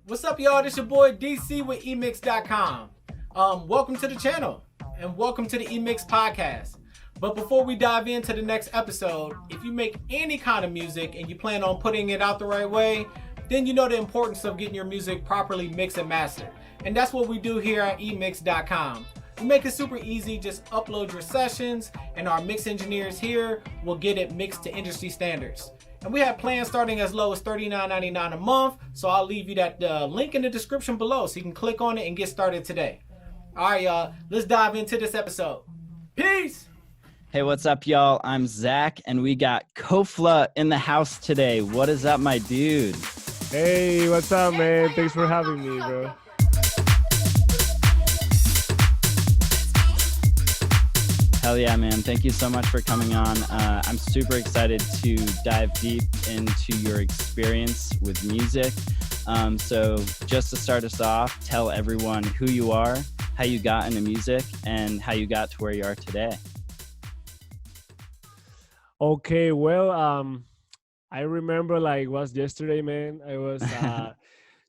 What's up, y'all? This your boy DC with emix.com. Welcome to the channel and welcome to the Emix podcast. But before we dive into the next episode, if you make any kind of music and you plan on putting it out the right way, then you know the importance of getting your music properly mixed and mastered. And that's what we do here at emix.com. We make it super easy. Just upload your sessions and our mix engineers here will get it mixed to industry standards. And we have plans starting as low as $39.99 a month. So I'll leave you that link in the description below so you can click on it and get started today. All right, y'all. Let's dive into this episode. Peace. Hey, what's up, y'all? I'm Zach, and we got Kofla in the house today. What is up, my dude? Hey, what's up, man? Thanks for having me, bro. Hell yeah, man. Thank you so much for coming on. I'm super excited to dive deep into your experience with music. So just to start us off, tell everyone who you are, how you got into music, and how you got to where you are today. Okay, well, I remember like it was yesterday, man. I was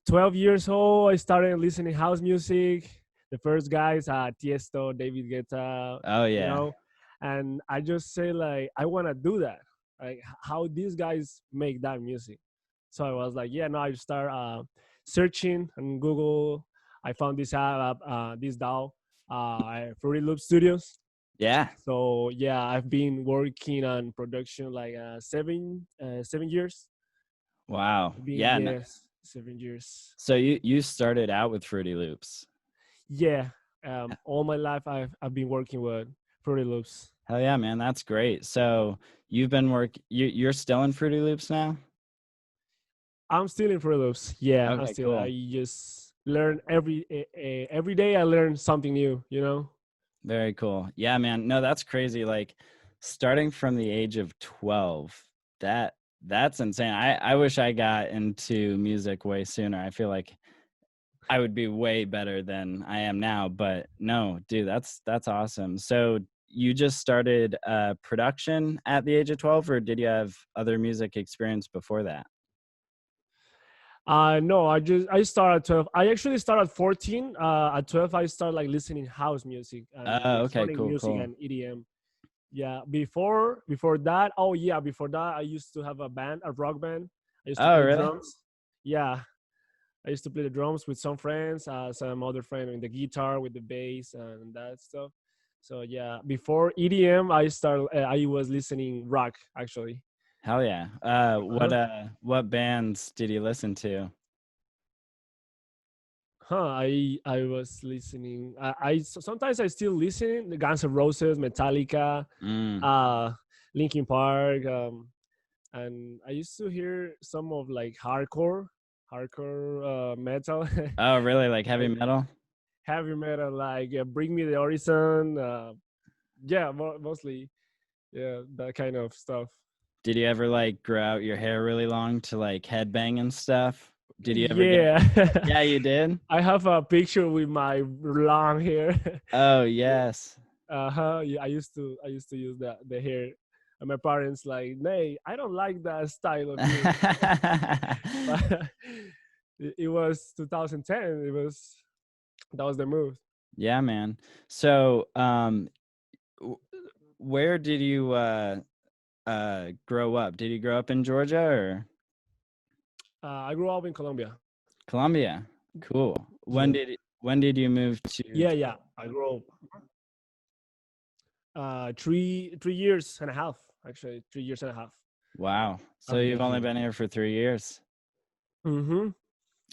12 years old. I started listening house music. The first guys, Tiesto, David Guetta, Oh, yeah. you know, and I just say like, I want to do that. Like how these guys make that music. So I was like, yeah, no, I start searching on Google. I found this app, this DAW, Fruity Loop Studios. Yeah. So yeah, I've been working on production like 7 years. Wow. Been, Yeah. yes, 7 years. So you started out with Fruity Loops. Yeah, all my life I've been working with Fruity Loops. Hell yeah, man. That's great. So you've been you're still in Fruity Loops now? I'm still in Fruity Loops. Yeah, Okay, I'm still. cool. I just learn every day. I learn something new. You know. Very cool. Yeah, man. No, that's crazy. Like starting from the age of 12, that's insane. I wish I got into music way sooner. I feel like I would be way better than I am now, but no, dude, that's awesome. So you just started production at the age of 12, or did you have other music experience before that? No, I started at 12. I actually started at 14. At 12, I started like listening house music and Oh, okay, electronic cool, music cool. and EDM. Yeah, before that, oh yeah, before that, I used to have a band, a rock band. I used to Oh, play really? drums. Yeah, I used to play the drums with some friends, some other friend with the guitar, with the bass and that stuff. So yeah, before EDM, I was listening rock actually. Hell yeah. What bands did you listen to? I was listening. Sometimes I still listen. The Guns N' Roses, Metallica, Mm. uh, Linkin Park, and I used to hear some of like hardcore metal, Oh, really? Like heavy like metal? heavy metal, like Bring Me the Horizon. Yeah, mostly, yeah, that kind of stuff. Did you ever like grow out your hair really long to like headbang and stuff? Did you ever get? Yeah, Yeah, you did. I have a picture with my long hair. Oh, Yeah. yes. Yeah, I used to use the hair, and my parents like, "Nay, I don't like that style of you." But it was 2010. That was the move. Yeah, man. So, w- where did you grow up? Did you grow up in Georgia or I grew up in Colombia. Colombia? Cool. Yeah, When did you move to yeah. Georgia? I grew up 3 years and a half. Actually, 3 years and a half. Wow. So I've you've been only here. been here for 3 years. Mm-hmm. So,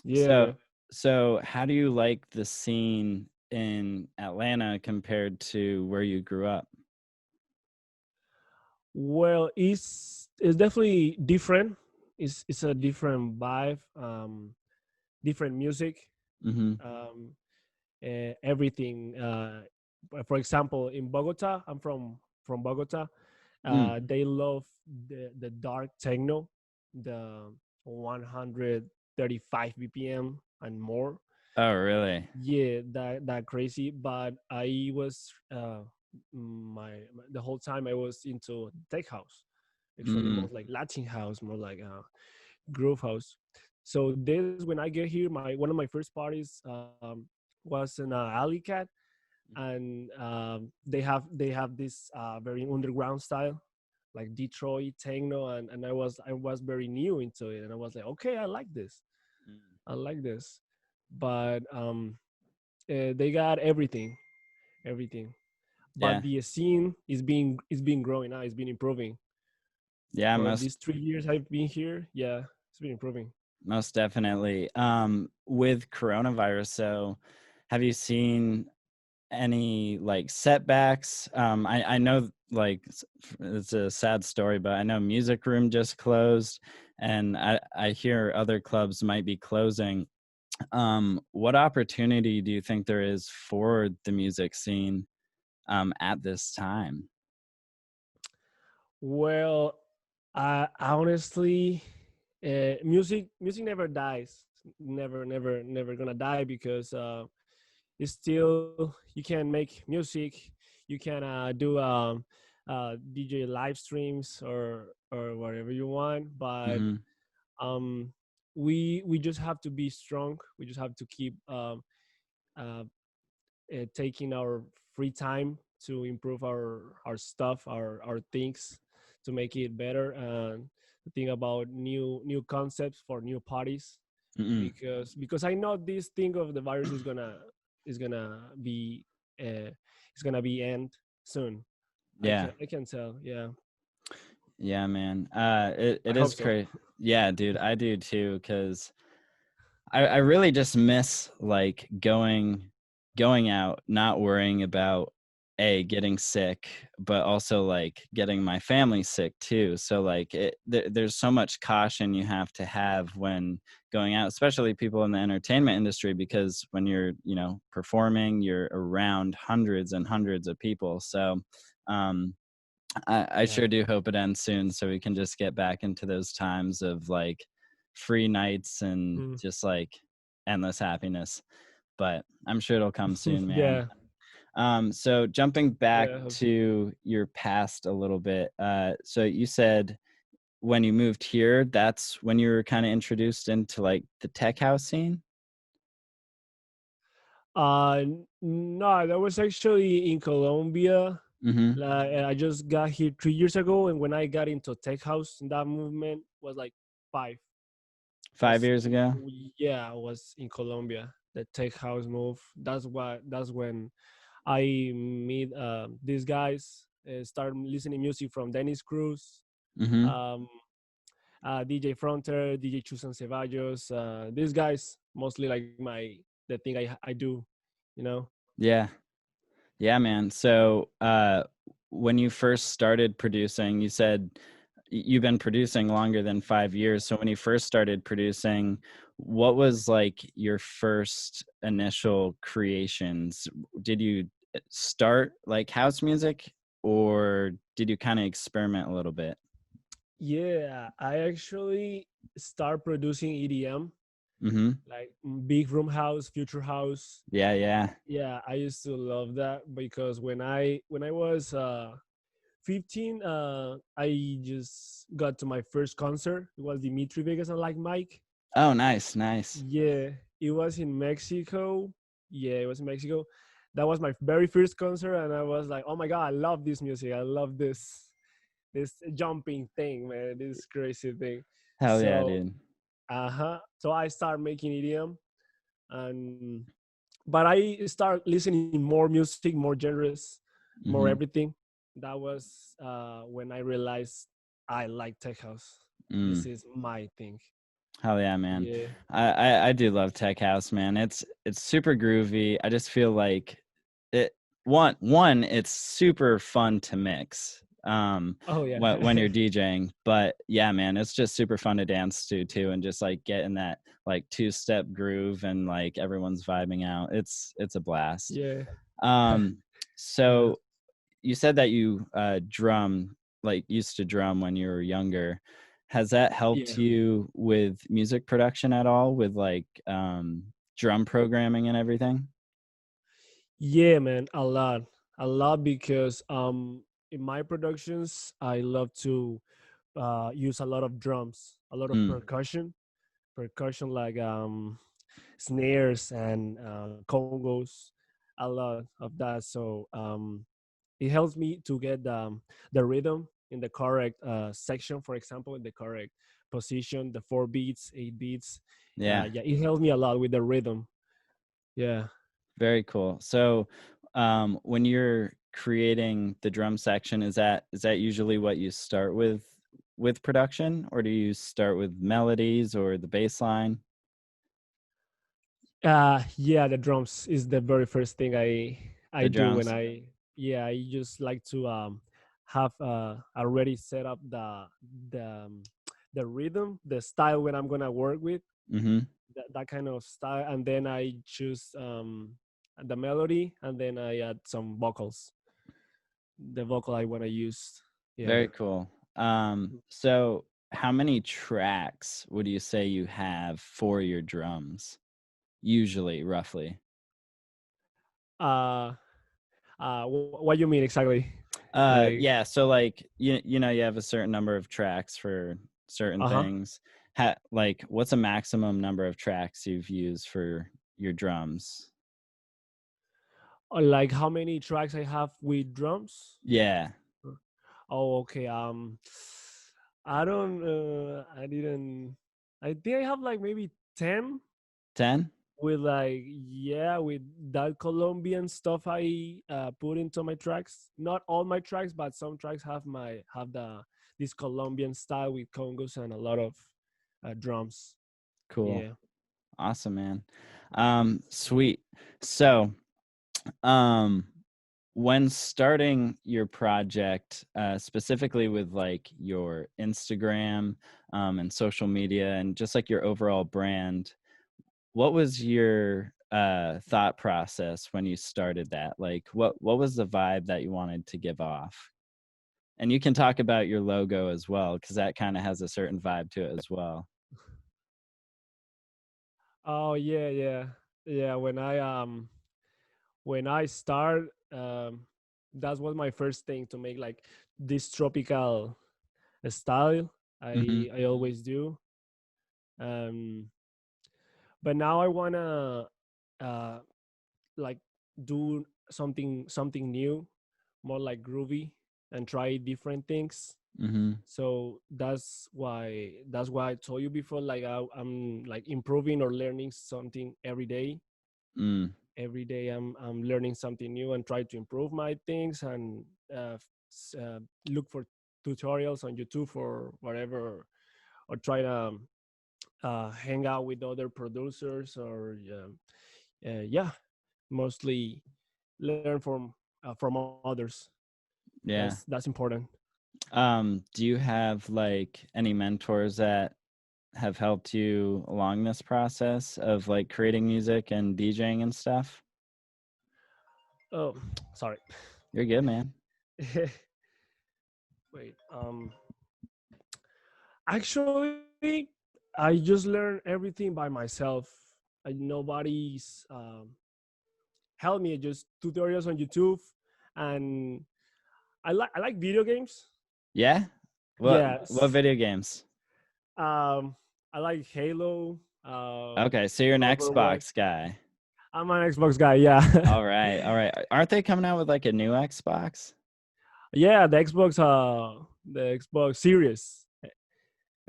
Yeah. so how do you like the scene in Atlanta compared to where you grew up? Well, it's definitely different. It's a different vibe. Different music. Mm-hmm. Um, everything. For example, in Bogota, I'm from Bogota. Mm. They love the dark techno, the 135 BPM and more. Oh, really? Yeah, that crazy. But I was the whole time I was into tech house, actually Mm. more like Latin house, more like groove house. So this, when I get here, my one of my first parties was in Alley Cat, and they have this very underground style, like Detroit techno, and I was very new into it, and I was like, okay, Mm. I like this, but they got everything. But Yeah. the scene is being growing now. It's been improving Yeah, for these 3 years I've been here. Yeah, it's been improving. most definitely. With coronavirus, so have you seen any like setbacks? I know like it's a sad story, but I know Music Room just closed, and I hear other clubs might be closing. What opportunity do you think there is for the music scene at this time? Well, I honestly, music never dies. Never gonna die because it's still, you can make music. You can do DJ live streams or whatever you want, but Hmm. um, we just have to be strong. We just have to keep uh, taking our free time to improve our stuff, our things, to make it better, and to think about new concepts for new parties, Mm-mm. because I know this thing of the virus is gonna be uh, is gonna be end soon. I Yeah. can I can tell. Yeah, Yeah, man. It I hope is so. crazy. Yeah, dude, I do too, because I really just miss like going out, not worrying about getting sick, but also like getting my family sick too. So like there's so much caution you have to have when going out, especially people in the entertainment industry, because when you're, performing, you're around hundreds and hundreds of people. So um I Yeah. sure do hope it ends soon so we can just get back into those times of like free nights and Mm. just like endless happiness. But I'm sure it'll come soon, man. Yeah. So jumping back Yeah. I hope so. to your past a little bit. So you said when you moved here, that's when you were kind of introduced into like the tech house scene. No, that was actually in Colombia. Mm-hmm. Like, I just got here 3 years ago, and when I got into tech house, that movement was like five. 5 years ago. Yeah, I was in Colombia. The tech house move. That's when I meet these guys. Start listening music from Dennis Cruz, Mm-hmm. um, DJ Fronter, DJ Chusan Ceballos. These guys mostly like the thing I do, you know. Yeah. Yeah, man. So, when you first started producing, you said you've been producing longer than 5 years. So, when you first started producing, what was like your first initial creations? Did you start like house music, or did you kind of experiment a little bit? Yeah, I actually start producing EDM, Mm-hmm. like big room house, future house. Yeah, yeah. Yeah, I used to love that because when I was 15, I just got to my first concert. It was Dimitri Vegas and like Mike. Oh, nice, nice. Yeah, it was in Mexico. Yeah, it was in Mexico. That was my very first concert, and I was like, "Oh my god, I love this music. I love this jumping thing, man. This crazy thing." Hell yeah, So, dude. so I started making EDM, and but I start listening more music, more genres, more Mm-hmm. everything. That was when I realized I like tech house. This Mm. is my thing. Hell yeah, man. Yeah. I do love tech house, man. It's super groovy. I just feel like it one it's super fun to mix Oh yeah. when you're DJing. But yeah, man, it's just super fun to dance to too, and just like get in that like two-step groove and like everyone's vibing out. It's a blast. Yeah. Um Yeah. so you said that you like used to drum when you were younger. Has that helped Yeah. you with music production at all, with like drum programming and everything? Yeah, man, a lot because in my productions I love to use a lot of drums, a lot of Mm, percussion. percussion like snares and congos, a lot of that. So it helps me to get the rhythm in the correct section, for example, in the correct position, the 4 beats, 8 beats. Yeah, Yeah, it helps me a lot with the rhythm. Yeah. very cool. So, when you're creating the drum section, is that usually what you start with production, or do you start with melodies or the bass line? Yeah, the drums is the very first thing I The do when drums. I just like to have already set up the the rhythm, the style when I'm gonna work with Mm-hmm. that kind of style, and then I choose the melody, and then I add some vocals, the vocal I want to use. Yeah. Very cool. So how many tracks would you say you have for your drums? Usually, roughly. Uh, what you mean exactly? Like, Yeah, so like you have a certain number of tracks for certain uh-huh. things. Like what's a maximum number of tracks you've used for your drums? Like how many tracks I have with drums? Yeah. Oh, okay. I don't. I didn't. I think I have like maybe 10 10? with like, yeah, with that Colombian stuff I put into my tracks. Not all my tracks, but some tracks have the this Colombian style with congos and a lot of drums. Cool. Yeah. Awesome, man. Sweet. So, um when starting your project, specifically with like your Instagram, and social media and just like your overall brand, what was your thought process when you started that? Like what was the vibe that you wanted to give off? And you can talk about your logo as well, because that kind of has a certain vibe to it as well. Oh yeah, yeah, yeah. When I start, that was my first thing to make like this tropical style. Mm-hmm. I always do. Um, but now I wanna uh, like do something new, more like groovy, and try different things. Mm-hmm. So that's why I told you before. Like I'm like improving or learning something every day. Mm. Every day I'm learning something new and try to improve my things and uh, look for tutorials on YouTube for whatever, or try to hang out with other producers, or yeah, mostly learn from others. Yeah. That's important. Do you have like any mentors that have helped you along this process of like creating music and DJing and stuff? Oh, sorry. You're good, man. Wait. Actually, I just learned everything by myself. Nobody's helped me. Just tutorials on YouTube, and I like video games. Yeah? What Yes. video games? Um, I like Halo. Okay, so you're an Overwatch. Xbox guy. I'm an Xbox guy. Yeah. All right, all right. Aren't they coming out with like a new Xbox? Yeah, the Xbox Series.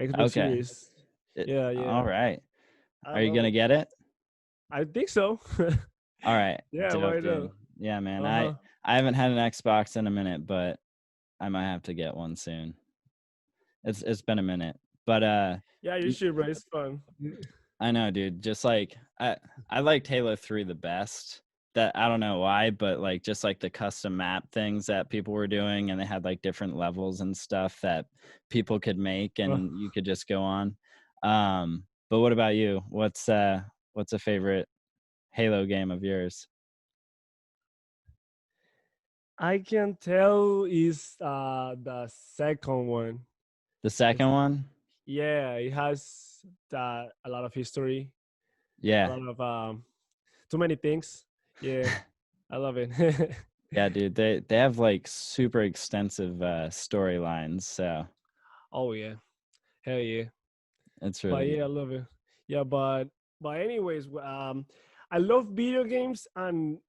Xbox Okay. Series. Yeah, All yeah. right. I Are you love gonna it. get it? I think so. All right. Yeah, Dope, why dude. not? Yeah, man. I Uh-huh. I haven't had an Xbox in a minute, but I might have to get one soon. It's been a minute. But Yeah, you y- should, bro. It's fun. I know, dude. Just like I liked Halo 3 the best. That I don't know why, but like just like the custom map things that people were doing, and they had like different levels and stuff that people could make Uh, and you could just go on. But what about you? What's a favorite Halo game of yours? I can tell is the second one. The It's, second one? yeah, it has a lot of history, a Yeah. lot of too many things. Yeah, I love it. Yeah, dude. They have like super extensive storylines, so Oh yeah, hell yeah. it's But really yeah, I good. love it. Yeah, but anyways, I love video games, and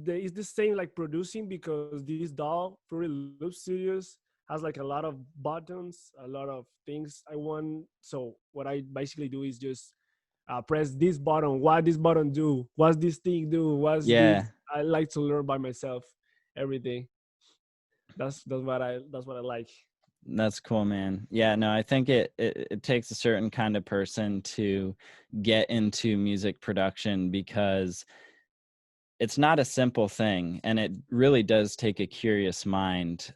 it's the same like producing, because this doll Fruity Loop Studios has like a lot of buttons, a lot of things I want. So what I basically do is just press this button. What this button do? What's this thing do? What's Yeah, this? I like to learn by myself everything. That's what I like. that's cool, man. Yeah, no, I think it takes a certain kind of person to get into music production because it's not a simple thing, and it really does take a curious mind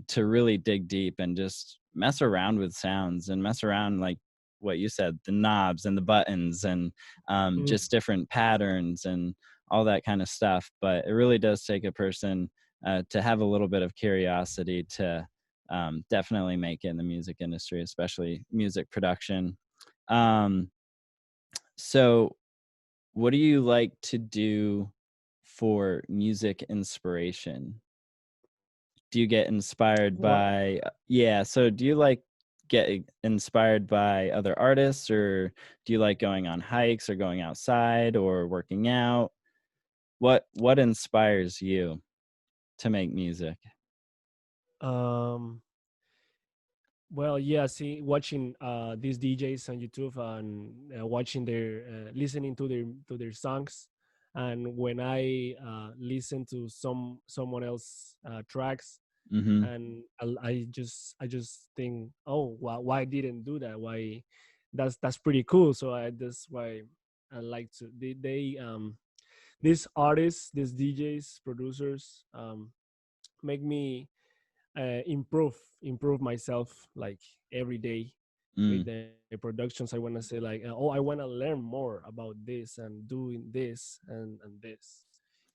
to really dig deep and just mess around with sounds and mess around like what you said, the knobs and the buttons and Mm. just different patterns and all that kind of stuff. But it really does take a person to have a little bit of curiosity to definitely make it in the music industry, especially music production. um, so what do you like to do for music inspiration? Do you get inspired What? by yeah, so do you like get inspired by other artists, or do you like going on hikes or going outside or working out? What inspires you to make music? Um. Well, yeah. See, watching these DJs on YouTube and watching their listening to their songs, and when I listen to someone else tracks, Mhm. and I just think, oh, why didn't do that? Why? That's pretty cool. So that's why I like to these artists, these DJs, producers, make me improve myself like every day with Mm. the productions. I want to say like, oh, I want to learn more about this and doing this and this.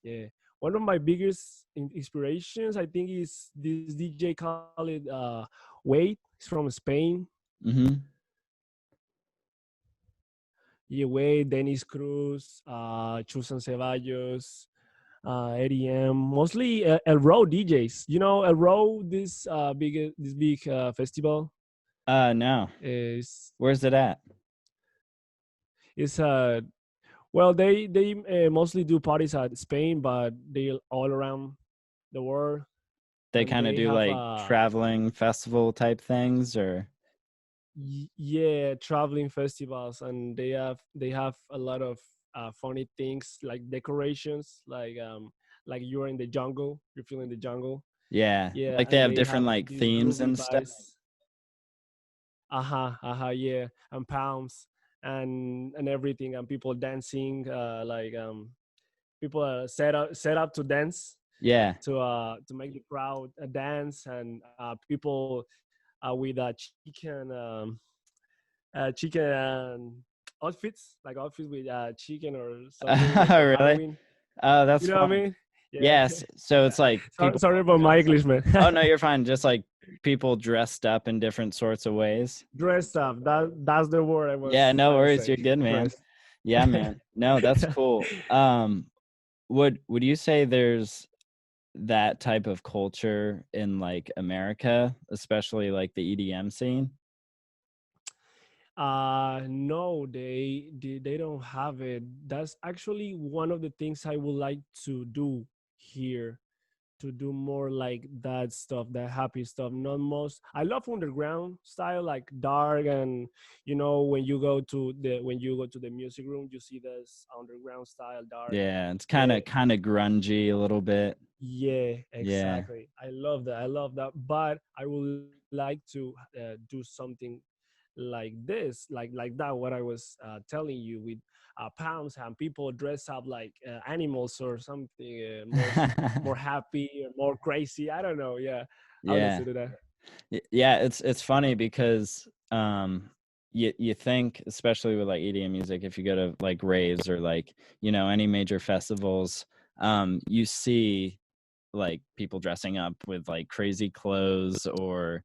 Yeah, one of my biggest inspirations, I think, is this DJ called Wade. He's from Spain. Mhm. Yeah, Wade, Dennis Cruz, Chusan Ceballos, Eddie M, mostly El Row DJs. You know El Row, this big festival No. is Where's it at? is well, they mostly do parties at Spain, but they all around the world, They and kind of they do have like traveling festival type things or yeah, traveling festivals, and they have a lot of funny things like decorations, like you're in the jungle, you're feeling the jungle. yeah, Yeah, like they and have they different have like these themes groovy and stuff. vibes. Yeah, and palms and everything, and people dancing, people are set up to dance, Yeah. to make the crowd dance, and people with chicken outfits with chicken or something like for Really? Halloween. Oh, You that's know what I fun. mean? Yeah. Yes. So it's like people Sorry about my dress up. English, man. Oh no, you're fine. Just like people dressed up in different sorts of ways. Dressed up. That's the word I Yeah, was no trying to worries. say. You're good, man. Dressed. Yeah, man. No, that's cool. Would you say there's that type of culture in like America, especially like the EDM scene? No, they don't have it. That's actually one of the things I would like to do here, to do more like that stuff, that happy stuff. Not most. I love underground style, like dark, and when you go to the music room, you see this underground style, dark. Yeah, it's kind Yeah, of kind of grungy a little bit. yeah, Yeah. exactly. I love that. I love that. But I would like to do something like this, like that. What I was telling you, with palms and people dress up like animals or something, more happy or more crazy. I don't know. Yeah, I would like Yeah. to do that. Yeah, it's funny because you think, especially with like EDM music, if you go to like raves or like any major festivals, you see like people dressing up with like crazy clothes or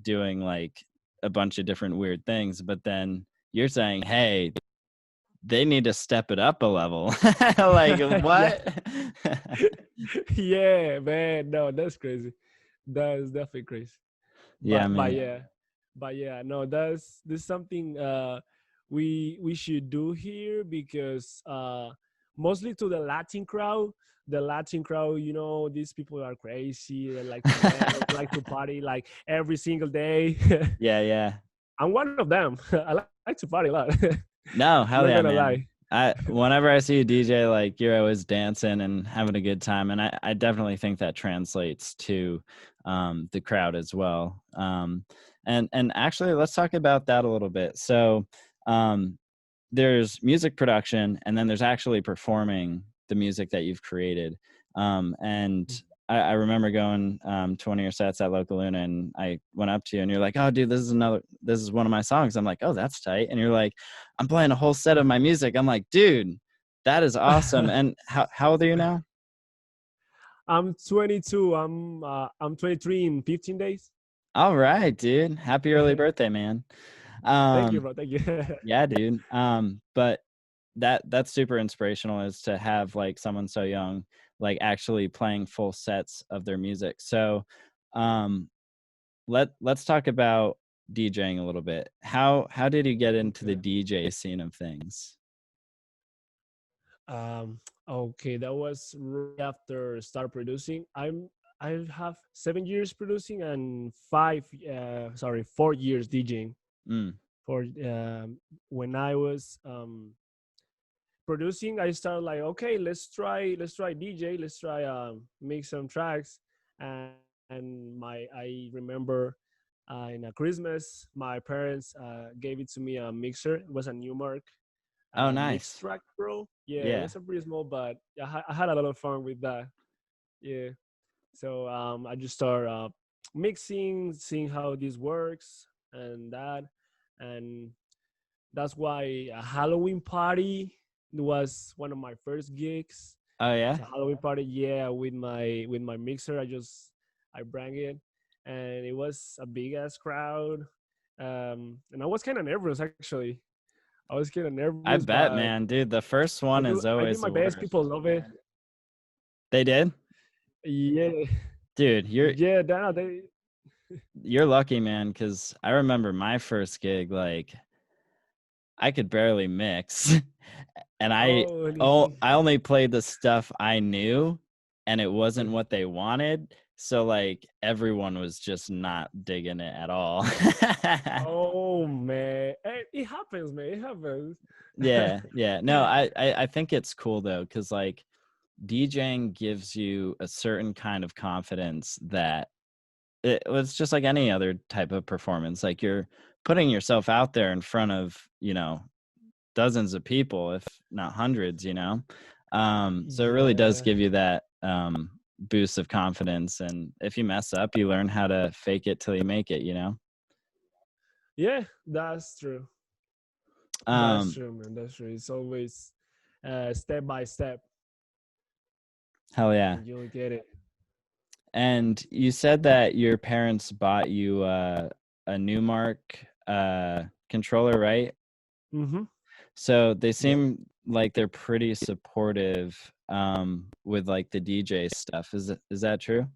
doing like a bunch of different weird things, but then you're saying, hey, they need to step it up a level. Like Yeah, what? yeah, man. No, that's crazy. That is definitely crazy. Yeah, But man. yeah, but yeah, no, that's something. we should do here because mostly to the Latin crowd. The Latin crowd, you know, these people are crazy. They like to dance, like to party, like every single day. Yeah, yeah. I'm one of them. I like to party a lot. No, I'm not hell gonna yeah, lie. man. I whenever I see a DJ, like you're always dancing and having a good time, and I definitely think that translates to the crowd as well. And actually, let's talk about that a little bit. So, um, there's music production, and then there's actually performing the music that you've created. And I remember going to one of your sets at Local Luna, and I went up to you, and you're like, "Oh, dude, this is one of my songs." I'm like, "Oh, that's tight." And you're like, "I'm playing a whole set of my music." I'm like, "Dude, that is awesome." And how old are you now? I'm 22. I'm 23 in 15 days. All right, dude. Happy early birthday, man. Thank you, Um, bro. Thank you. yeah, dude. But that's super inspirational, is to have like someone so young like actually playing full sets of their music. So um let's talk about DJing a little bit. How did you get into the Okay. DJ scene of things? Okay, that was right after start producing. I have 7 years producing and 4 years DJing. Mm. For when I was producing, I started like, okay, let's try DJ, let's try make some tracks. And I remember in a Christmas, my parents gave it to me a mixer. It was a Newmark Oh, Mix nice. Track Pro. Yeah, it Yeah. was a pretty small, but I had a lot of fun with that. Yeah. So I just start mixing, seeing how this works and that. And that's why a Halloween party was one of my first gigs. Oh, yeah. So Halloween party, yeah, with my mixer, I bring it, and it was a big ass crowd, and I was kind of nervous actually. I was kind of nervous, I bet, but man, dude, the first one is I did always my the best. worst. People love it. They did? Yeah, Dude, yeah, they. you're lucky, man, because I remember my first gig, like I could barely mix. And Oh, really? I only played the stuff I knew, and it wasn't Mhm. what they wanted. So like everyone was just not digging it at all. Oh man, it happens, man. It happens. Yeah, yeah. No, I think it's cool though, because like DJing gives you a certain kind of confidence that it was just like any other type of performance. Like you're putting yourself out there in front of, dozens of people, if not hundreds, so it really does Yeah, give you that boost of confidence. And if you mess up, you learn how to fake it till you make it. yeah, that's true. That's um true, man. That's true. It's always step by step, hell yeah. and you'll get it. And you said that your parents bought you a Newmark controller, right? Mm-hmm. So they Yeah, seem like they're pretty supportive with like the DJ stuff. Is that true?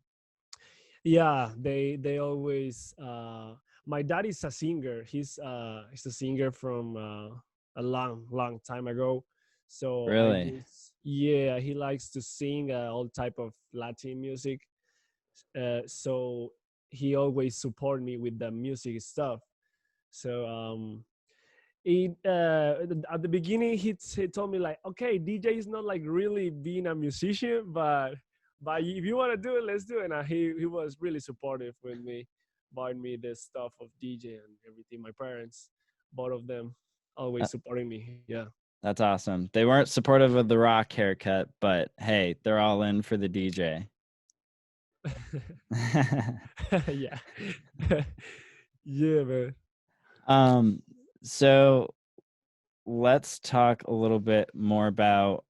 yeah. They always. My dad is a singer. He's a singer from a long time ago. So I Really? just yeah, he likes to sing all type of Latin music. So he always support me with the music stuff. So at the beginning he told me like, okay, DJ is not like really being a musician, but if you want to do it, let's do it. And he was really supportive with me, bought me the stuff of DJ and everything. My parents, both of them, always supporting me. Yeah. That's awesome. They weren't supportive of the rock haircut, but hey, they're all in for the DJ. Yeah. Yeah, man. um, so let's talk a little bit more about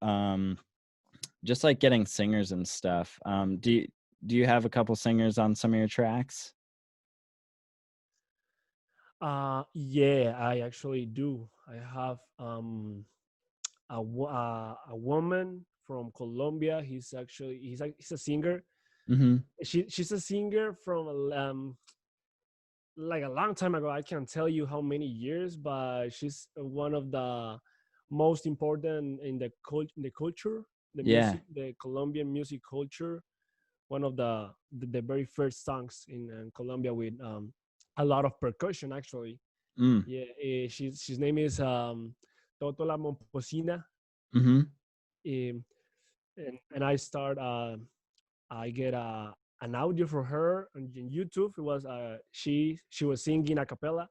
just like getting singers and stuff. Do you have a couple singers on some of your tracks? Yeah, I actually do. I have a woman from Colombia. He's a singer. Mm-hmm. She's a singer from like a long time ago. I can't tell you how many years, but she's one of the most important in the culture, the Yeah. music, the Colombian music culture. One of the very first songs in Colombia with a lot of percussion actually. Mm. Yeah, she's name is Totola Momposina. Mm-hmm. Um, and I start I get an audio for her on YouTube. It was she was singing a cappella,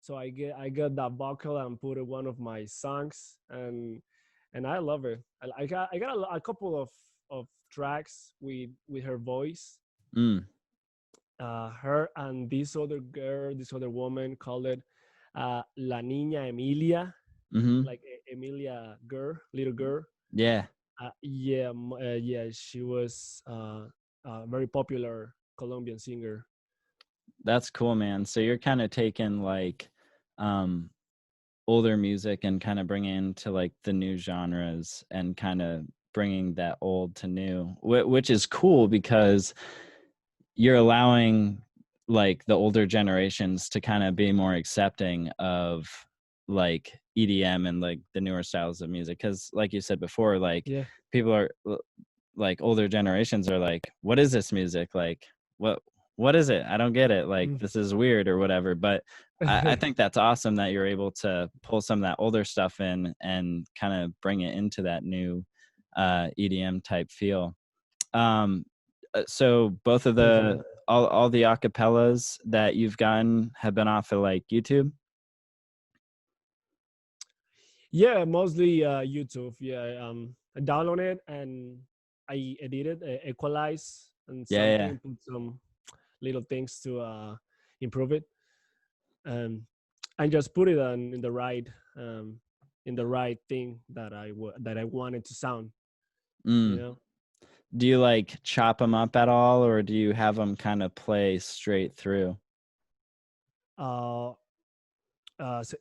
so I got that vocal and put it one of my songs, and I love it. I got a couple of tracks with her voice. Mm. Her and this other girl, this other woman called it La Niña Emilia, Mm-hmm. like Emilia girl, little girl. Yeah. Yeah, yeah, she was a very popular Colombian singer. That's cool, man. So you're kind of taking like um older music and kind of bringing into like the new genres and kind of bringing that old to new, which is cool because you're allowing like the older generations to kind of be more accepting of like EDM and like the newer styles of music, because like you said before, like Yeah. people are like older generations are like, what is this music, like what is it, I don't get it, like Mm. this is weird or whatever. But I think that's awesome that you're able to pull some of that older stuff in and kind of bring it into that new EDM type feel. um so both of Thank you. the all the acapellas that you've gotten have been off of like YouTube? Yeah, mostly YouTube. Yeah, I download it and I edit it, equalize and Yeah, something, yeah. and put some little things to improve it, um, and just put it on um, in the right thing that that I wanted to sound. You Mm. know. Do you like chop them up at all, or do you have them kind of play straight through? Uh,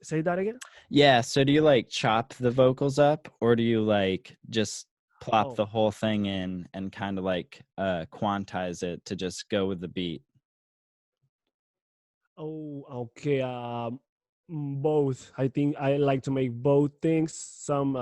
say that again. Yeah, so do you like chop the vocals up, or do you like just plop Oh, the whole thing in and kind of like quantize it to just go with the beat? oh, okay. Both. I think I like to make both things. Some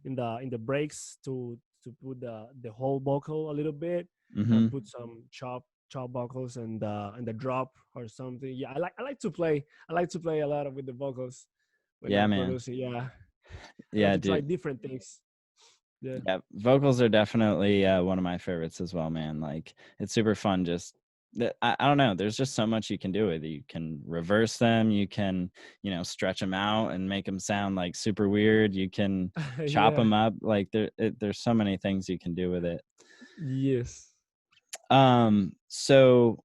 in the breaks to put the whole vocal a little bit, and Mm-hmm. put some chop vocals and the drop or something. Yeah, I like to play. I like to play a lot with the vocals when Yeah, I man. produce it. Yeah, I like Yeah, to try dude. different things. Yeah. Yeah, vocals are definitely one of my favorites as well, man. Like it's super fun. Just I don't know. There's just so much you can do with it. You can reverse them. You can, stretch them out and make them sound like super weird. You can chop Yeah. them up. Like there's so many things you can do with it. Yes. So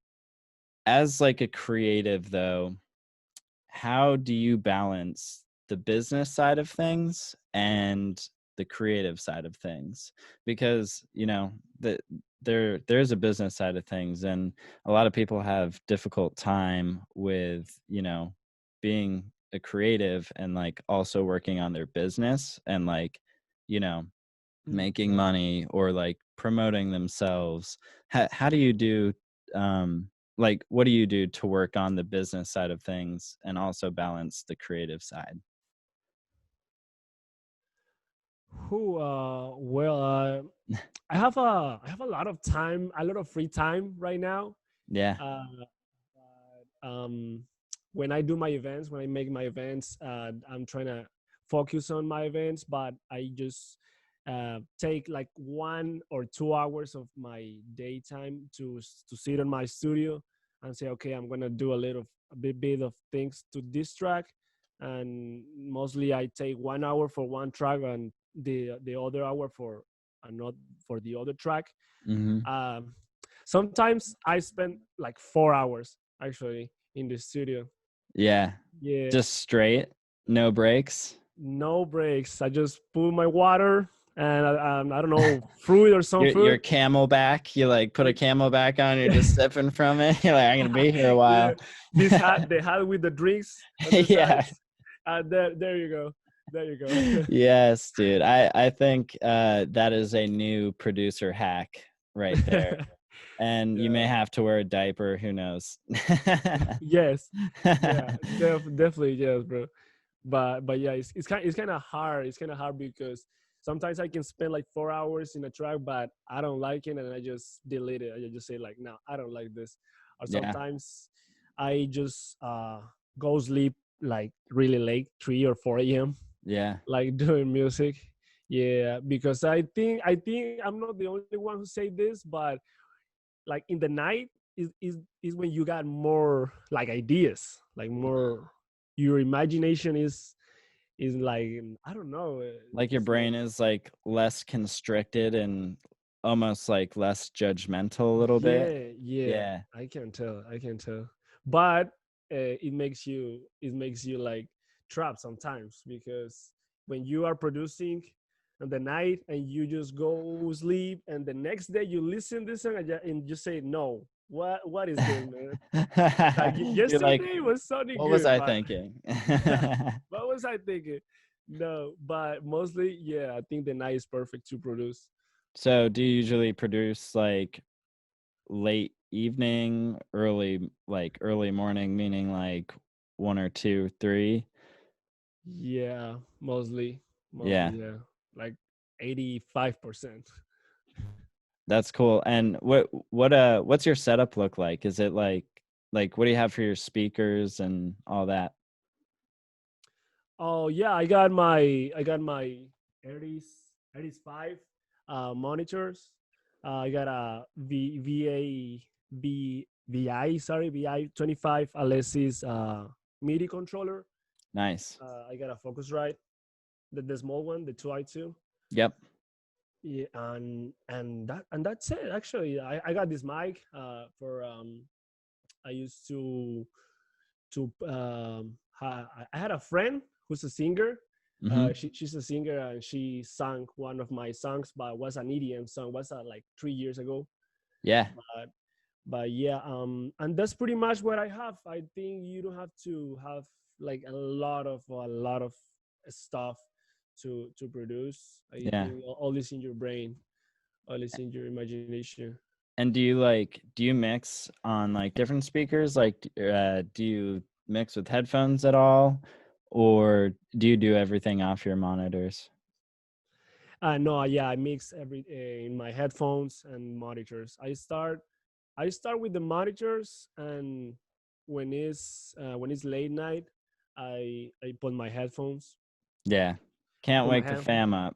as like a creative though, how do you balance the business side of things and the creative side of things? Because there's a business side of things, and a lot of people have difficult time with being a creative and like also working on their business and like you know making Yeah. money or like promoting themselves. How do you do like what do you do to work on the business side of things and also balance the creative side? Who? Well, I have a lot of time, a lot of free time right now. Yeah. Uh, when I do my events, when I make my events, I'm trying to focus on my events, but I just take like 1 or 2 hours of my daytime to sit in my studio and say, okay, I'm gonna do a bit of things to this track, and mostly I take 1 hour for one track and the other hour for another for the other track. Hmm. Um, Sometimes I spend like 4 hours actually in the studio. Yeah, Yeah, just straight, no breaks. no breaks. I just put my water and I don't know, fruit or some Your fruit. camelback, you like put a camelback on, you're just sipping from it. You're like, I'm gonna be here a Yeah, while. this hat, the hat with the drinks on the Yeah. sides. There you go. There you go. Yes, dude. I think that is a new producer hack right there. and you may Yeah. have to wear a diaper. Who knows? Yes. Yeah. Definitely yes, bro. But yeah, it's kind of hard. It's kind of hard because sometimes I can spend like 4 hours in a track, but I don't like it, and I just delete it. I just say like, no, I don't like this. Or Yeah, sometimes I just go sleep like really late, 3 or 4 a.m. yeah, like doing music. Yeah, because I think I'm not the only one who say this, but like in the night is when you got more like ideas, like more your imagination is like I don't know. like your It's like brain is like less constricted and almost like less judgmental a little bit. yeah, Yeah, I can tell, but it makes you like trapped sometimes because when you are producing in the night and you just go sleep and the next day you listen this song and you say no, what is this, man? Like you're like, yesterday was sounding what was good, I but thinking? what was I thinking? No, but mostly, yeah, I think the night is perfect to produce. So, do you usually produce like late evening, early morning, meaning like 1 or 2, 3? Yeah, mostly, Yeah, yeah, like 85%. that's cool. And what's your setup look like? Is it like what do you have for your speakers and all that? Oh yeah, I got my 80s 85 monitors. I got a VI 25 Alessis MIDI controller. Nice. I got a Focusrite, the small one, the 2i2. Yep. Yeah, and that's it. Actually, I got this mic for I used I had a friend who's a singer. Mhm. She's a singer and she sang one of my songs, but it was an EDM song. It was like 3 years ago. Yeah. But but yeah, and that's pretty much what I have. I think you don't have to have like a lot of stuff to produce. I Yeah. think all is in your brain, all is in your imagination. And do you mix on like different speakers? Like do you mix with headphones at all or do you do everything off your monitors? No, yeah, I mix every in my headphones and monitors. I start with the monitors, and when it's late night, I put my headphones. Yeah. I Can't put my wake the head. fam up.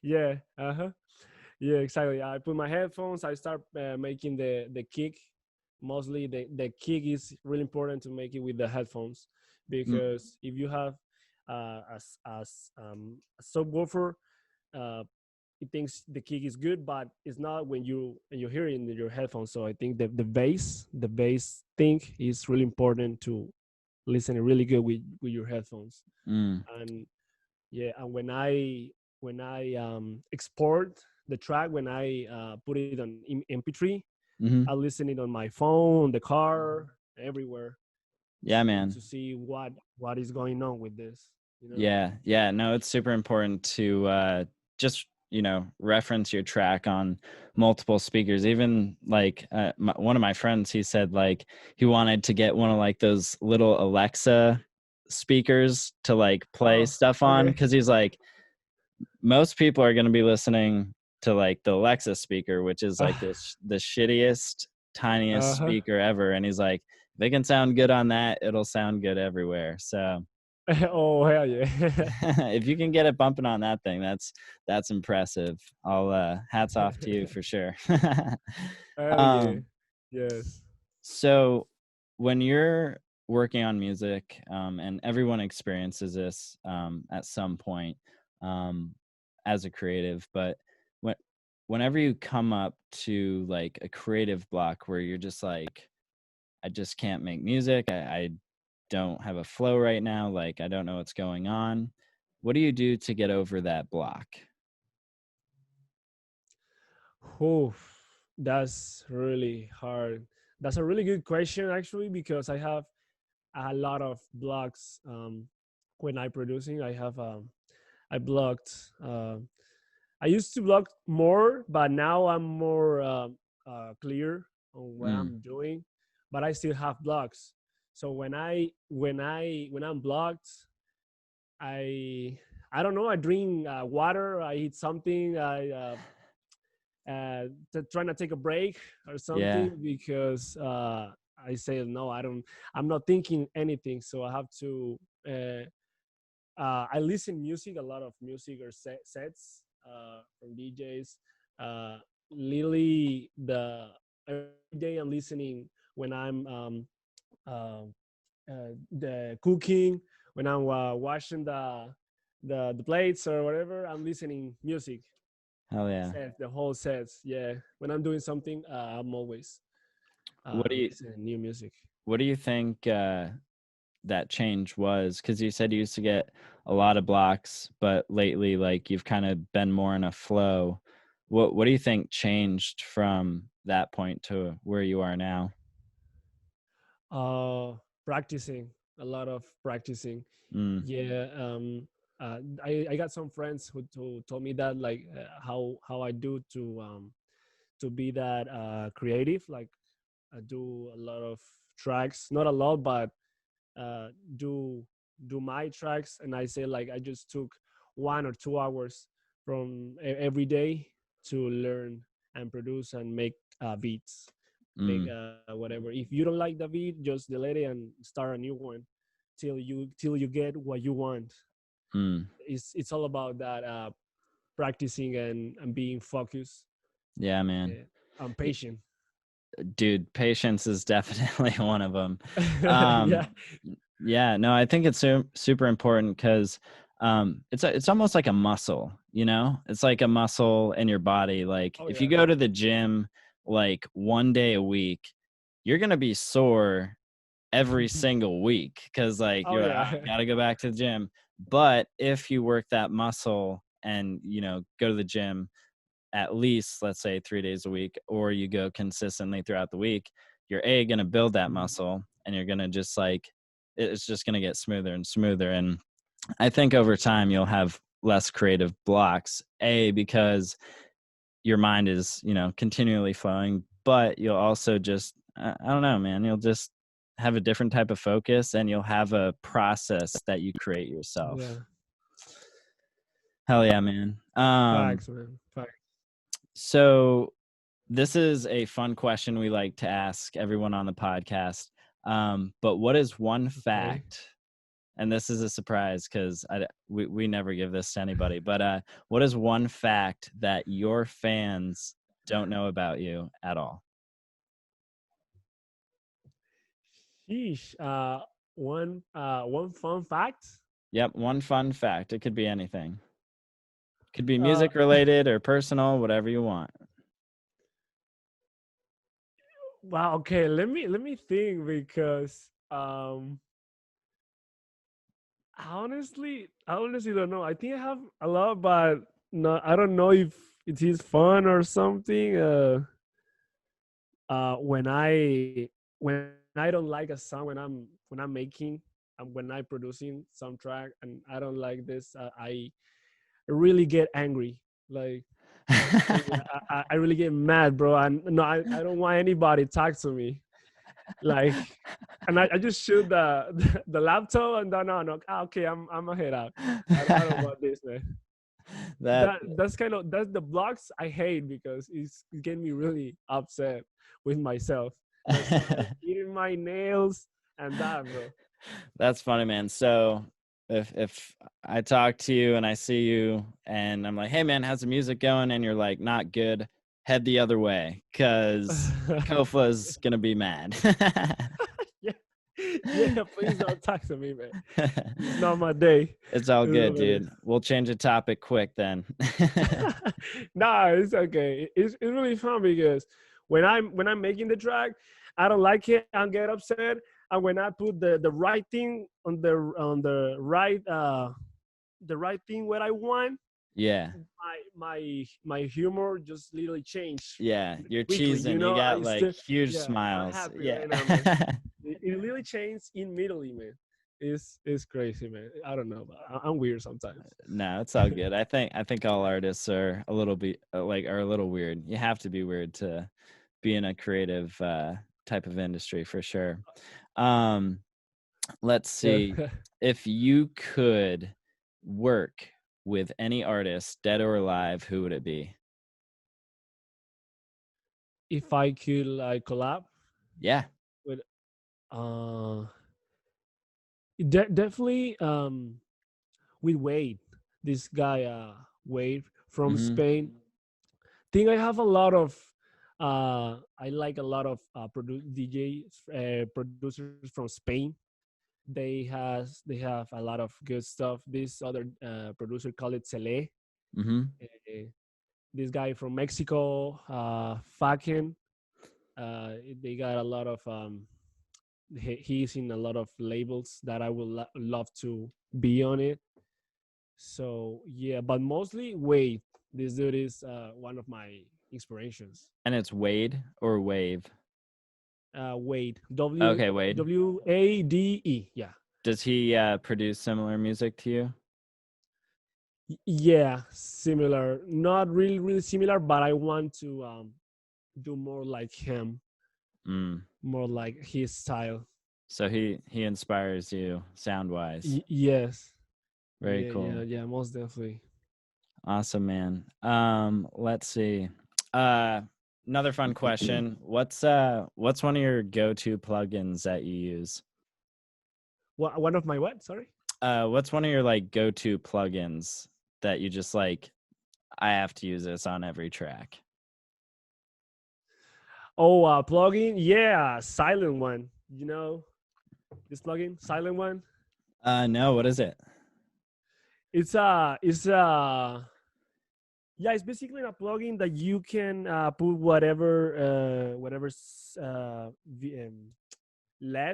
Yeah, yeah, exactly. I put my headphones. I start making the kick. Mostly the kick is really important to make it with the headphones Mm, because if you have a subwoofer, uh, it thinks the kick is good, but it's not when you hear it in your headphones. So I think the bass thing is really important to listen really good with your headphones. mm, And yeah, and when I export the track, when I put it on MP3, I mhm. listen it on my phone, on the car, everywhere Yeah, to man. see what is going on with this. Yeah, yeah. No, it's super important to just reference your track on multiple speakers. Even like one of my friends, he said like he wanted to get one of like those little Alexa speakers to like play Oh, stuff on okay. because he's like most people are going to be listening to like the Alexa speaker, which is like the shittiest, tiniest Uh-huh. speaker ever, and he's like, if it can sound good on that, it'll sound good everywhere. So Oh, hell yeah. if you can get it bumping on that thing, that's impressive. I'll hats off to you for sure. Hell yeah. um Yes. so when you're working on music, and everyone experiences this at some point, um as a creative, but when whenever you come up to like a creative block where you're just like, I just can't make music, I don't have a flow right now, like I don't know what's going on. What do you do to get over that block? Oof, that's really hard. That's a really good question, actually, because I have a lot of blocks when I producing. I blocked I used to blog more, but now I'm more clear on what Mm. I'm doing. But I still have blogs. So when I'm blogged, I I don't know. I drink water. I eat something. Trying to take a break or Yeah. something because I say no. I'm not thinking anything. So I have to. I listen music, a lot of music or sets from DJs. Literally, the every day I'm listening when I'm uh, the cooking, when I'm washing the plates or whatever. I'm listening music Hell yeah. sets, the whole sets. Yeah, when I'm doing something, I'm always What do you listening new music. what do you think that change was? Because you said you used to get a lot of blocks, but lately, like you've kind of been more in a flow. What do you think changed from that point to where you are now? Uh, Practicing, a lot of practicing. Mm, Yeah. I got some friends who told me that like how I do to be that creative. Like I do a lot of tracks, not a lot, but uh, do do my tracks, and I say like I just took 1 or 2 hours from every day to learn and produce and make beats, make mm, whatever. If you don't like the beat, just delete it and start a new one till you get what you want. mm. It's all about that practicing and being focused. Yeah, man. Yeah, I'm Y- patient. Dude, patience is definitely one of them. Um, Yeah. yeah, no, I think it's super important because it's almost like a muscle, you know? It's like a muscle in your body. Like Oh if you yeah. go to the gym like 1 day a week, you're gonna be sore every single week because like Oh you're like, "Ah, yeah. I gotta go back to the gym." But if you work that muscle and go to the gym at least, let's say, 3 days a week, or you go consistently throughout the week, you're going to build that muscle, and you're going to just like it's just going to get smoother and smoother. And I think over time you'll have less creative blocks, because your mind is continually flowing, but you'll also just I don't know, man, you'll just have a different type of focus, and you'll have a process that you create yourself. Yeah. Hell yeah, man. Facts, man. Facts. So this is a fun question we like to ask everyone on the podcast. But what is one Okay. fact? And this is a surprise because we never give this to anybody. But what is one fact that your fans don't know about you at all? Sheesh. One fun fact. Yep, one fun fact. It could be anything. Could be Uh, music related or personal, whatever you want. wow. Okay. Let me think because I honestly don't know. I think I have a lot, but no, I don't know if it is fun or something. When I don't like a song, when I'm making and when I'm producing some track and I don't like this, I really get angry. Like I really get mad, bro. And no, I don't want anybody to talk to me. Like, and I just shoot the the laptop and then no, okay, I'm a head out. I don't want this, man. that That's the blocks I hate because it's getting me really upset with myself. That someone eating my nails and that, bro. That's funny, man. So if I talk to you and I see you and I'm like, "Hey, man, how's the music going?" and you're like, "Not good," head the other way because Kofla's gonna be mad. Yeah, yeah. Please don't talk to me, man. It's not my day. It's all It's not good, my day. dude. We'll change the topic quick then. Nah, it's okay. It's really fun because when I'm making the track, I don't like it. I get upset, and when I put the right thing on the right thing what I want, Yeah. my humor just literally change Yeah. You're quickly. cheesing. You got I like still huge yeah, I'm smiles. happy Yeah. right now, man. It literally changed immediately, man. It's crazy, man. I don't know, but I'm weird sometimes. No, it's all good. I think all artists are a little bit are a little weird. You have to be weird to be in a creative type of industry for sure. Um, let's Yeah. see. If you could work with any artist, dead or alive, who would it be? If I could like collab Yeah. with uh definitely with Wade, this guy Wade from Mm-hmm. Spain. Think I have a lot of I like a lot of DJs producers from Spain. They have a lot of good stuff. This other producer called it Cele. Mm-hmm. Uh, this guy from Mexico, Faken. They got a lot of he's in a lot of labels that I would love to be on it. So yeah, but mostly Wade. This dude is one of my inspirations. And it's Wade or Wave? Wade, Okay, Wade. Wade. Yeah, Does he produce similar music to you? yeah, similar. Not really, really similar, but I want to do more like him, Mm. more like his style. So he inspires you sound wise. Yes, Very yeah, cool. yeah, most definitely. Awesome, man. Let's see. Another fun question. What's one of your go-to plugins that you use? One of my what? Sorry. What's one of your like go-to plugins that you just like, I have to use this on every track? Oh, plugin. Yeah, silent one. You know this plugin, silent one. No, what is it? It's yeah, it's basically a plugin that you can put whatever LED,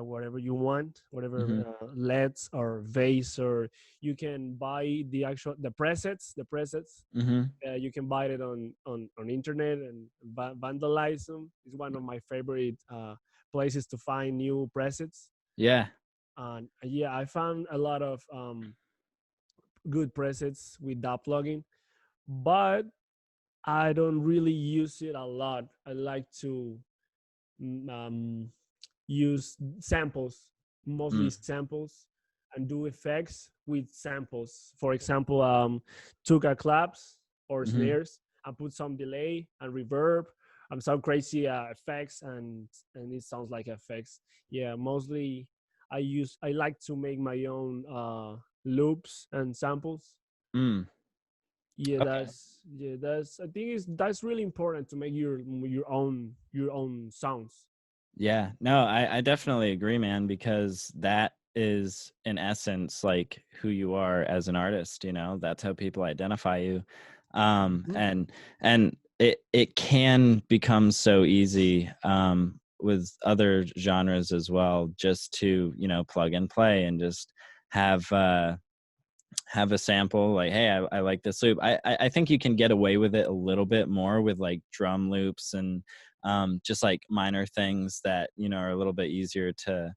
whatever you want, whatever Mm-hmm. LEDs or vase, or you can buy the presets. The presets Mm-hmm. you can buy it on internet and vandalize them. It's one of my favorite places to find new presets. Yeah. And yeah, I found a lot of good presets with that plugin, but I don't really use it a lot. I like to mm, um, use samples, mostly Mm. samples, and do effects with samples. For example, took a claps or Mm-hmm. snares and put some delay and reverb and some crazy effects, and it sounds like effects. Yeah, mostly I like to make my own loops and samples. Mm. Yeah, Okay. that's I think that's really important to make your own sounds. Yeah, no, I definitely agree, man, because that is in essence like who you are as an artist, you know, that's how people identify you. Mhm. And it can become so easy with other genres as well, just to, you know, plug and play and just have have a sample like, hey, I like this loop. I think you can get away with it a little bit more with like drum loops and just like minor things that, you know, are a little bit easier to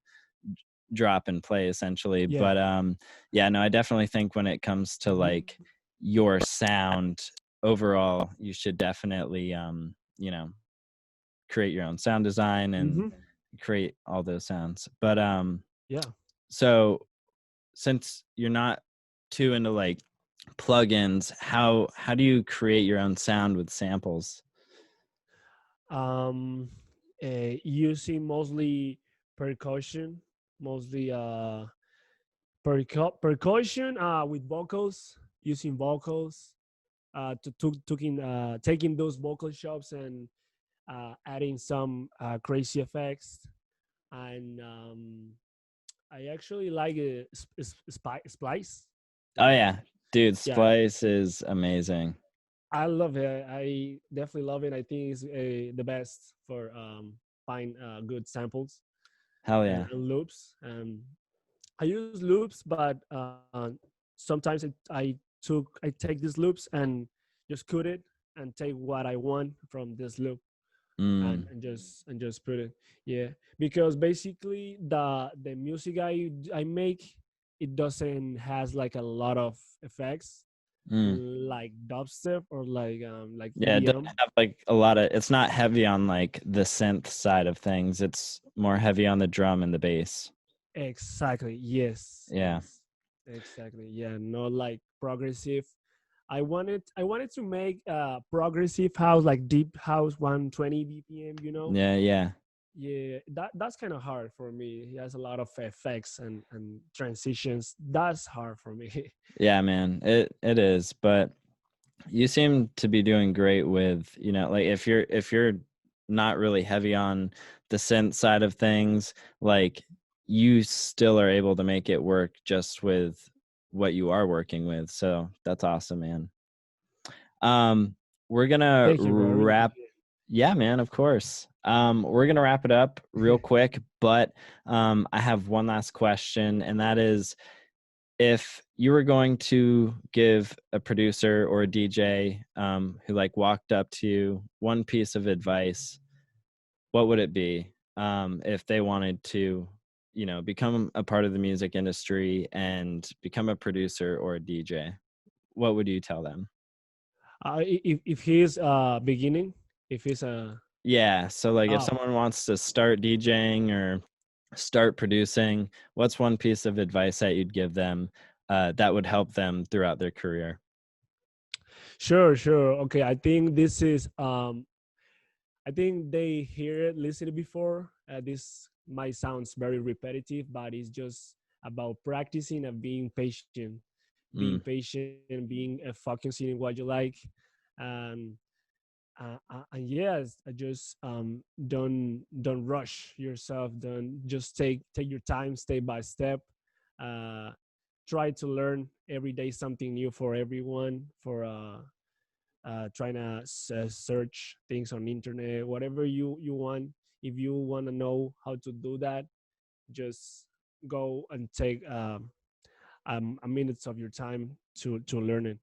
drop and play essentially. Yeah. But yeah, no, I definitely think when it comes to Mhm. like your sound overall, you should definitely you know, create your own sound design and Mhm. create all those sounds. But Yeah. so since you're not too into like plugins, how do you create your own sound with samples? Um, using mostly percussion, mostly percussion with vocals, using vocals taking those vocal chops and adding some crazy effects. And I actually like Splice. Oh yeah, dude, Yeah, Splice is amazing. I love it. I definitely love it. I think it's the best for find good samples Hell yeah. and loops. I use loops, but sometimes I take these loops and just cut it and take what I want from this loop. Mm. and just put it. Yeah, because basically the music I make, it doesn't has like a lot of effects Mm. like dubstep or like Yeah, it doesn't EDM. have like a lot of, it's not heavy on like the synth side of things. It's more heavy on the drum and the bass. Exactly. Yes. Yeah. Yes. Exactly. Yeah. Not like progressive. I wanted to make progressive house, like deep house 120 BPM. Yeah, yeah. Yeah, that's kind of hard for me. He has a lot of effects and transitions. That's hard for me. Yeah, man. It is, but you seem to be doing great with, like if you're not really heavy on the synth side of things, like you still are able to make it work just with what you are working with. So that's awesome, man. We're gonna Thank you, bro. I really wrap. appreciate Yeah, man, of course. We're gonna wrap it up real it. quick, but I have one last question, and that is, if you were going to give a producer or a DJ who like walked up to you one piece of advice, what would it be? If they wanted to, become a part of the music industry and become a producer or a DJ, what would you tell them? If he's beginning, if he's a Yeah. So like if oh someone wants to start DJing or start producing, what's one piece of advice that you'd give them that would help them throughout their career? sure, okay, I think this is I think they hear it, listen it before. This might sounds very repetitive, but it's just about practicing and Mm, being focusing in what you like, and and yes, just don't rush yourself. Don't just take your time, step by step. Uh, Try to learn every day something new for everyone. For trying to search things on internet, whatever you want. If you want to know how to do that, just go and take a minutes of your time to learn it,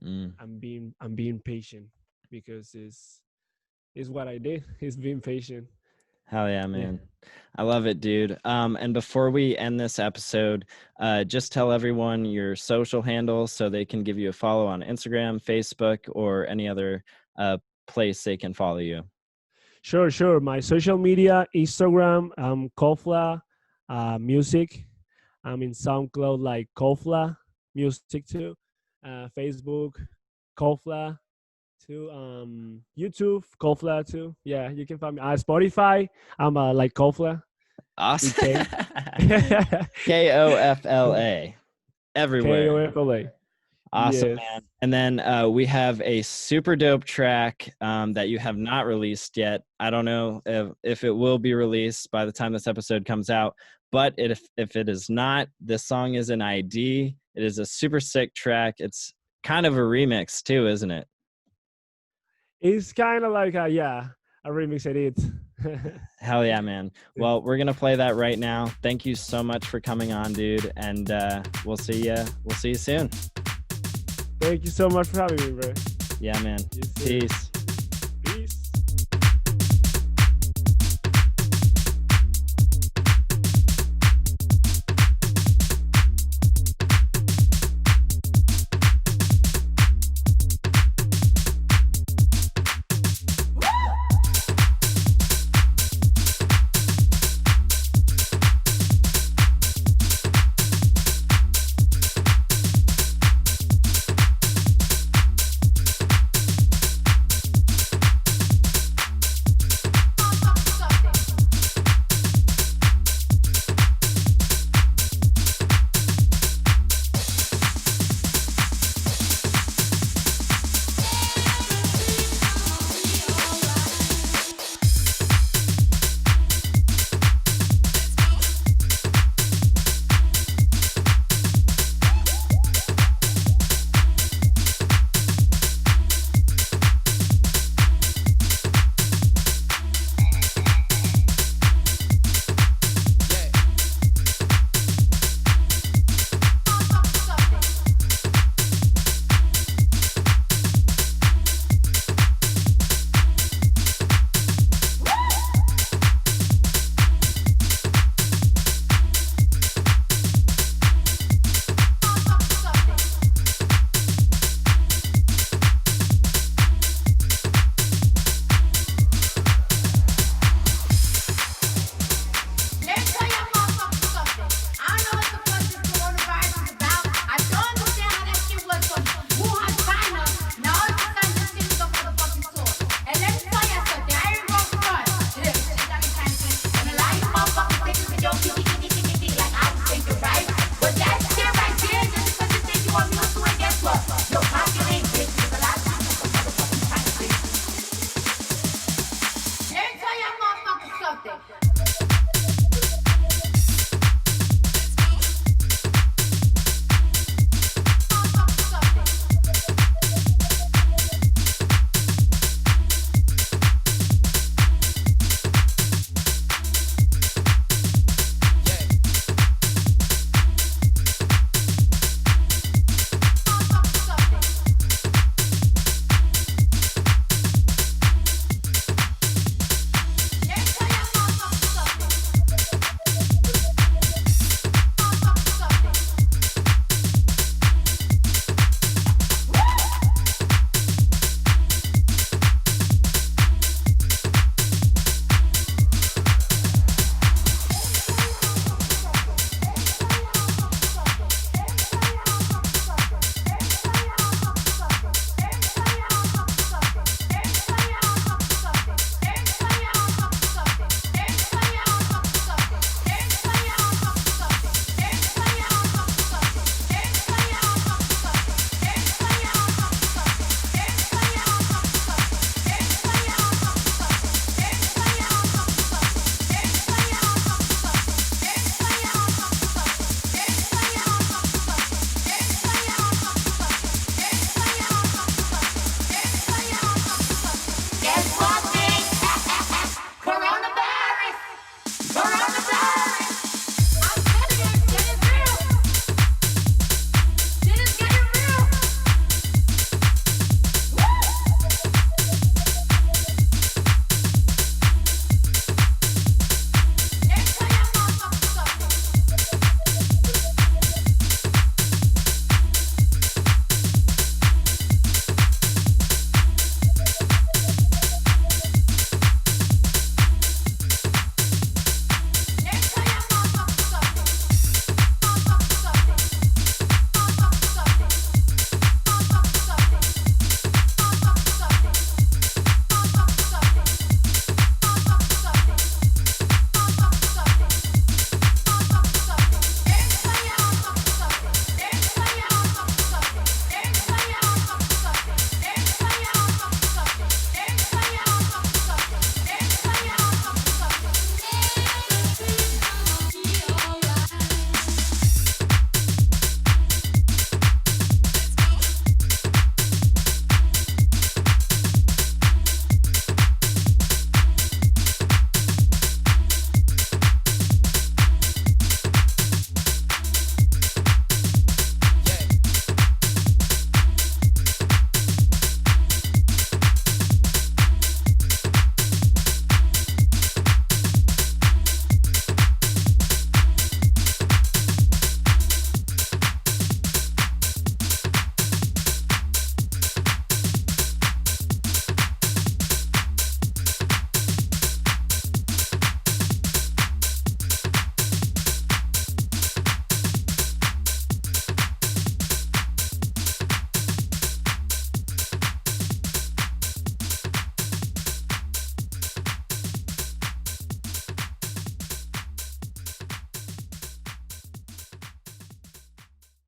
mm. and being patient, because it's what I did. It's being patient. Hell yeah, Yeah. man. I love it, dude. And before we end this episode, just tell everyone your social handles so they can give you a follow on Instagram, Facebook, or any other place they can follow you. Sure. My social media, Instagram, Kofla music. I'm in SoundCloud like Kofla music too. Facebook, Kofla too. YouTube, Kofla too. Yeah, you can find me. Spotify, I'm like Kofla with Awesome. K. Kofla. Everywhere. KOFLA. Awesome, Yes. man. And then we have a super dope track that you have not released yet. I don't know if it will be released by the time this episode comes out, but if it is not, this song is an ID. It is a super sick track. It's kind of a remix too, isn't it? It's kind of like a remix of it. Hell yeah, man. Well, we're going to play that right now. Thank you so much for coming on, dude. And we'll see you soon. Thank you so much for having me, bro. Yeah, man. You too. Peace.